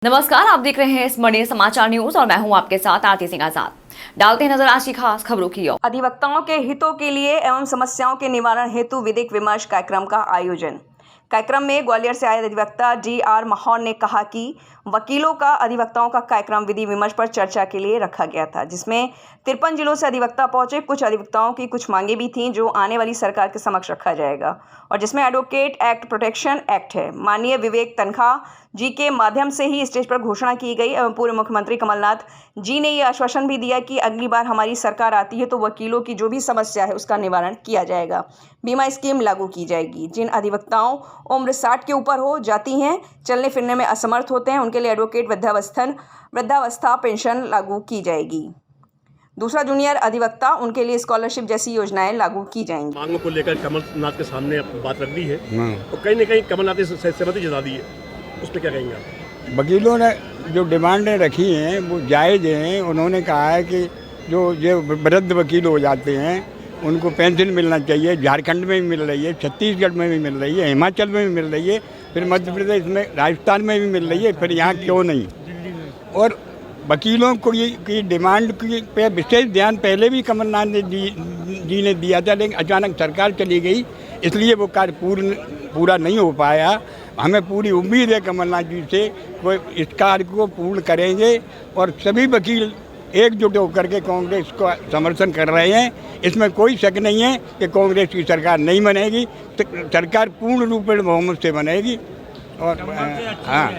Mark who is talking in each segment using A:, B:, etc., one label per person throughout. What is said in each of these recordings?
A: नमस्कार, आप देख रहे हैं स्मरणीय समाचार न्यूज और मैं हूं आपके साथ आरती सिंह आजाद। डालते हैं नजर आज की खास खबरों की ओर।
B: अधिवक्ताओं के हितों के लिए एवं समस्याओं के निवारण हेतु विधिक विमर्श कार्यक्रम का आयोजन। कार्यक्रम में ग्वालियर से आए अधिवक्ता जी.आर. माहौर ने कहा कि वकीलों का अधिवक्ताओं का कार्यक्रम विधि विमर्श पर चर्चा के लिए रखा गया था, जिसमें 53 जिलों से अधिवक्ता पहुंचे। कुछ अधिवक्ताओं की कुछ मांगे भी थीं जो आने वाली सरकार के समक्ष रखा जाएगा और जिसमें एडवोकेट एक्ट, प्रोटेक्शन एक्ट है। माननीय विवेक तनखा जी के माध्यम से ही स्टेज पर घोषणा की गई एवं पूर्व मुख्यमंत्री कमलनाथ जी ने ये आश्वासन भी दिया कि अगली बार हमारी सरकार आती है तो वकीलों की जो भी समस्या है उसका निवारण किया जाएगा। बीमा स्कीम लागू की जाएगी। जिन अधिवक्ताओं उम्र 60 के ऊपर हो जाती हैं, चलने फिरने में असमर्थ होते हैं, उनके लिए एडवोकेट वृद्धावस्था पेंशन लागू की जाएगी। दूसरा, जूनियर अधिवक्ता, उनके लिए स्कॉलरशिप जैसी योजनाएं लागू की जाएंगी।
C: मांगों को लेकर कमलनाथ के सामने बात रख दी है तो कहीं न कहीं कमलनाथ ने सहमति जता दी है, उस पर क्या कहेंगे आप?
D: वकीलों ने जो डिमांडें रखी हैं वो जायज़ हैं। उन्होंने कहा है कि जो वृद्ध वकील हो जाते हैं उनको पेंशन मिलना चाहिए। झारखंड में भी मिल रही है, छत्तीसगढ़ में भी मिल रही है, हिमाचल में भी मिल रही है, फिर मध्य प्रदेश में, राजस्थान में भी मिल रही है, फिर यहाँ क्यों नहीं? और वकीलों को की डिमांड पे विशेष ध्यान पहले भी कमलनाथ जी ने दिया था, लेकिन अचानक सरकार चली गई, इसलिए वो कार्य पूरा नहीं हो पाया। हमें पूरी उम्मीद है कमलनाथ जी से वो इस कार्य को पूर्ण करेंगे और सभी वकील एकजुट होकर के कांग्रेस का समर्थन कर रहे हैं। इसमें कोई शक नहीं है कि कांग्रेस की सरकार नहीं बनेगी, सरकार पूर्ण रूप में बहुमत से बनेगी। और हाँ,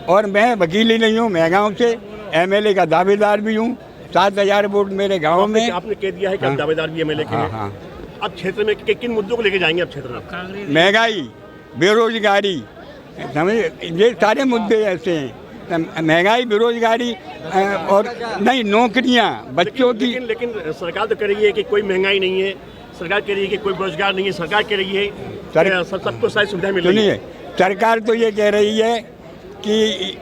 D: और मैं वकील ही नहीं हूँ, मैं गाँव से एमएलए का दावेदार भी हूँ। 7000 वोट मेरे गाँव में।
C: आपने कह दिया है कि आप दावेदार भी एमएलए के हैं।
D: हाँ।
C: अब क्षेत्र में किन मुद्दों को लेके जाएंगे आप क्षेत्र में?
D: महंगाई, बेरोजगारी, समझ, ये सारे मुद्दे ऐसे हैं। महंगाई, बेरोजगारी और नहीं नौकरियां बच्चों की।
C: लेकिन सरकार तो कह रही है कि कोई महंगाई नहीं है, सरकार कह रही है कि कोई बेरोजगार नहीं है, सरकार कह रही है सबको सारी सुविधाएं मिल रही है।
D: सरकार तो ये कह रही है कि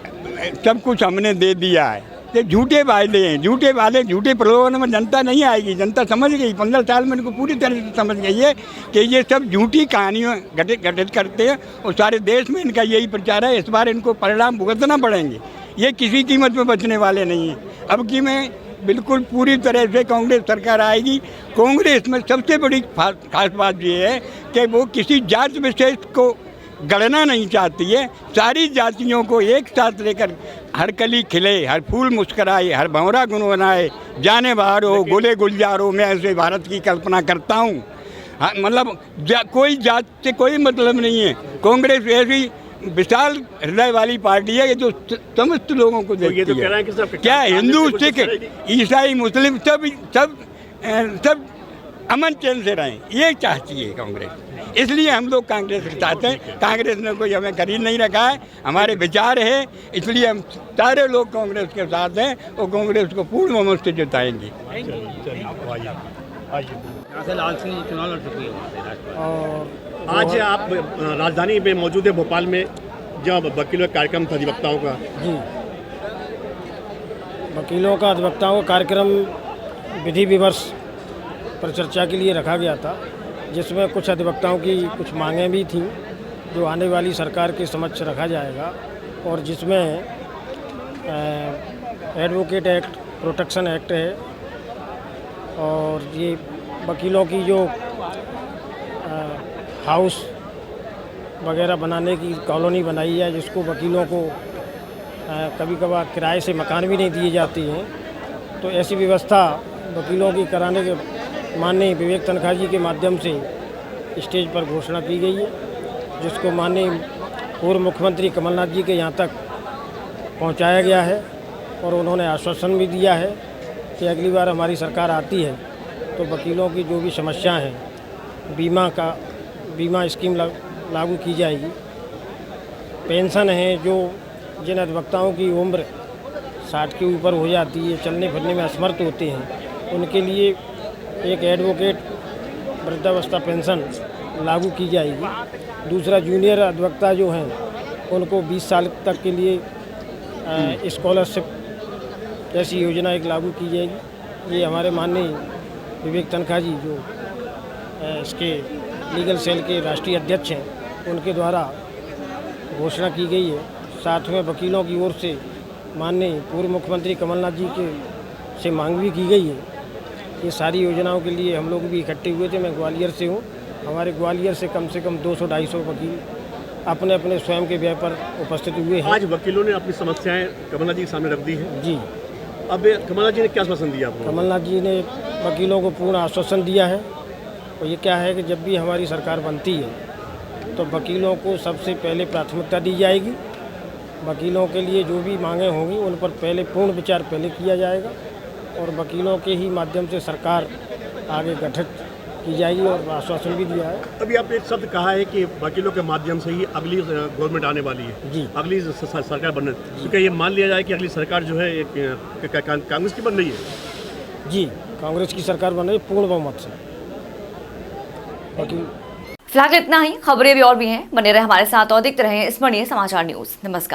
D: सब कुछ हमने दे दिया है। ये झूठे वादे हैं, झूठे वादे, झूठे प्रलोभन में जनता नहीं आएगी। जनता समझ गई, 15 साल में इनको पूरी तरह से समझ गई है कि ये सब झूठी कहानियाँ घटित करते हैं और सारे देश में इनका यही प्रचार है। इस बार इनको परिणाम भुगतना पड़ेंगे, ये किसी कीमत में बचने वाले नहीं हैं। अब की में बिल्कुल पूरी तरह से कांग्रेस सरकार आएगी। कांग्रेस में सबसे बड़ी खास बात ये है कि वो किसी जात विशेष को गणना नहीं चाहती है। सारी जातियों को एक साथ लेकर हर कली खिले, हर फूल मुस्कराए, हर भंवरा गुनगुनाए, जाने बाहर हो, गोले गुलजार हो, मैं ऐसे भारत की कल्पना करता हूँ। हाँ, मतलब कोई जात से कोई मतलब नहीं है। कांग्रेस ऐसी विशाल हृदय वाली पार्टी है जो समस्त लोगों को देखती है।
C: तो कह रहे हैं कि सब
D: क्या हिंदू, सिख, ईसाई, मुस्लिम सब अमन चैन से रहें, ये चाहती है कांग्रेस। इसलिए हम लोग कांग्रेस के साथ हैं। कांग्रेस ने कोई हमें खरीद नहीं रखा है, हमारे विचार है, इसलिए हम सारे लोग कांग्रेस के साथ हैं और कांग्रेस को पूर्ण बहुमत से जिताएंगे।
C: लाल सिंह चुनाव लड़ चुकी है। आज आप राजधानी में मौजूद है, भोपाल में, जब वकीलों का कार्यक्रम था अधिवक्ताओं का।
E: जी, वकीलों का अधिवक्ताओं का कार्यक्रम विधि विमर्श पर चर्चा के लिए रखा गया था, जिसमें कुछ अधिवक्ताओं की कुछ मांगें भी थीं जो आने वाली सरकार के समक्ष रखा जाएगा और जिसमें एडवोकेट एक्ट, प्रोटेक्शन एक्ट है और ये वकीलों की जो हाउस वगैरह बनाने की कॉलोनी बनाई है, जिसको वकीलों को कभी कभार किराए से मकान भी नहीं दिए जाते हैं, तो ऐसी व्यवस्था वकीलों की कराने के माननीय विवेक तनखा जी के माध्यम से स्टेज पर घोषणा की गई है, जिसको माननीय पूर्व मुख्यमंत्री कमलनाथ जी के यहाँ तक पहुँचाया गया है और उन्होंने आश्वासन भी दिया है कि अगली बार हमारी सरकार आती है तो वकीलों की जो भी समस्याएं हैं, बीमा स्कीम लागू की जाएगी। पेंशन है, जो जिन अधिवक्ताओं की उम्र 60 के ऊपर हो जाती है, चलने फिरने में असमर्थ होते हैं, उनके लिए एक एडवोकेट वृद्धावस्था पेंशन लागू की जाएगी। दूसरा, जूनियर अधिवक्ता जो हैं उनको 20 साल तक के लिए स्कॉलरशिप जैसी योजना एक लागू की जाएगी। ये हमारे माननीय विवेक तनखा जी जो इसके लीगल सेल के राष्ट्रीय अध्यक्ष हैं, उनके द्वारा घोषणा की गई है। साथ में वकीलों की ओर से माननीय पूर्व मुख्यमंत्री कमलनाथ जी के से मांग भी की गई है। ये सारी योजनाओं के लिए हम लोग भी इकट्ठे हुए थे। मैं ग्वालियर से हूँ। हमारे ग्वालियर से कम 200-250 वकील अपने अपने स्वयं के व्यय पर उपस्थित हुए हैं।
C: आज वकीलों ने अपनी समस्याएं कमलनाथ जी के सामने रख दी है।
E: जी,
C: अब कमलनाथ जी ने क्या आश्वासन दिया आपको?
E: कमलनाथ जी ने वकीलों को पूर्ण आश्वासन दिया है। और ये क्या है कि जब भी हमारी सरकार बनती है तो वकीलों को सबसे पहले प्राथमिकता दी जाएगी। वकीलों के लिए जो भी मांगें होंगी उन पर पहले पूर्ण विचार पहले किया जाएगा और वकीलों के ही माध्यम से सरकार आगे गठित की जाएगी और आश्वासन भी दिया है।
C: अभी आपने एक शब्द कहा है कि वकीलों के माध्यम से ही अगली गवर्नमेंट आने वाली है।
E: जी।
C: अगली सरकार बनने, क्योंकि ये मान लिया जाए कि अगली सरकार जो है एक कांग्रेस की बन रही है।
E: जी, कांग्रेस की सरकार बन रही है पूर्ण बहुमत से। वकील
A: फिलहाल इतना ही। खबरें भी और भी हैं, बने रहे हमारे साथ और देखते रहें स्मरणीय समाचार न्यूज। नमस्कार।